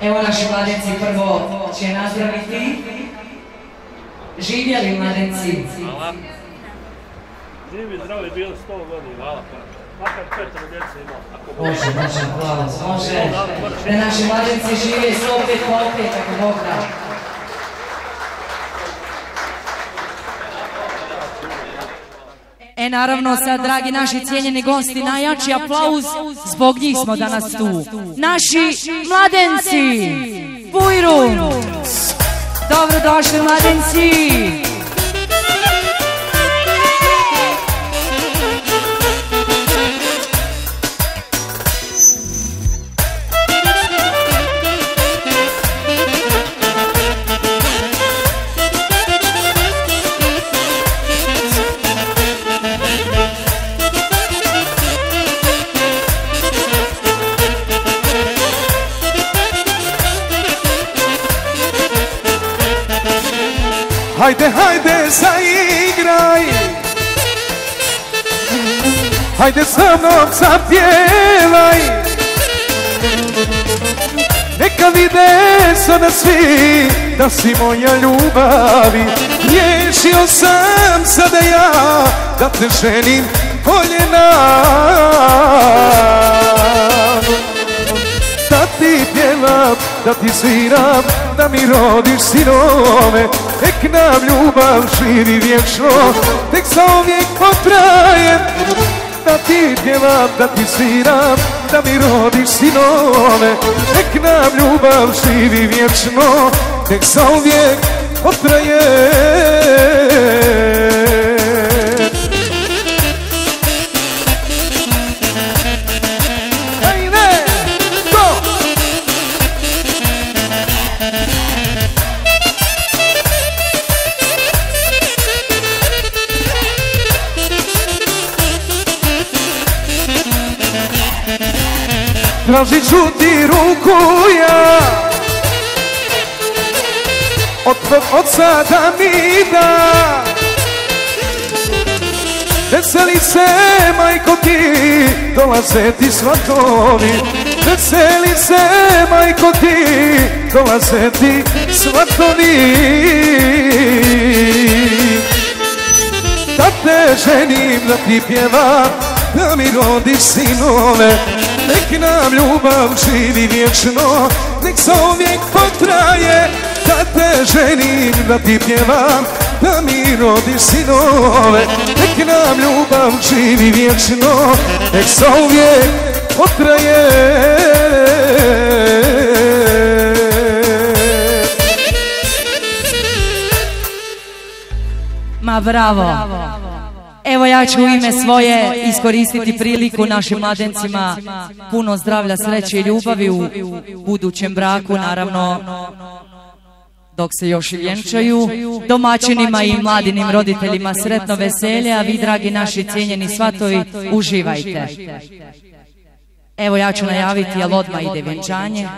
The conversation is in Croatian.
Evo naši mladenci prvo će nazdraviti. Živjeli mladenci? Hvala. Živi, zdravi, bili 100 godina. Hvala. Makar 4 djece imao. Može, aplauz, može. Da naši mladenci žive 105 po opet, ako Bog da. Naravno, sad, dragi naši cijenjeni gosti, najjači aplauz, zbog njih smo danas tu. Naši mladenci, Bujrum! Dobrodošli, mladenci! Hajde, hajde, zaigraj, hajde sa mnom zapjevaj, neka vide sada svi da si moja ljubavi. Riješio sam sada ja da te ženim voljena, da ti pjevam, da ti sviram, da mi rodiš sinove. Nek nam ljubav živi vječno, nek zauvijek potraje. Da ti pjevam, da ti sviram, da mi rodiš sinove. Nek nam ljubav živi vječno, nek zauvijek potraje. Tražit ću ti ruku ja od tvog oca da mi da. Veseli se, majko, ti dolaze ti svatovi. Veseli se, majko, ti dolaze ti svatovi. Da te ženim, da ti pjevam, da mi rodiš sinove. Nek nam ljubav živi vječno, nek zauvijek potraje. Da te ženim, da ti pjevam, da mi rodiš sinove. Nek nam ljubav živi vječno, nek zauvijek potraje. Ma bravo! Evo, ja ću u ime svoje iskoristiti priliku našim mladencima puno zdravlja, sreće i ljubavi u budućem braku, naravno dok se još i vjenčaju. Domaćinima i mladinim roditeljima sretno veselje, a vi, dragi naši cijenjeni svatovi, uživajte. Evo, ja ću najaviti, jel odmah ide vjenčanje.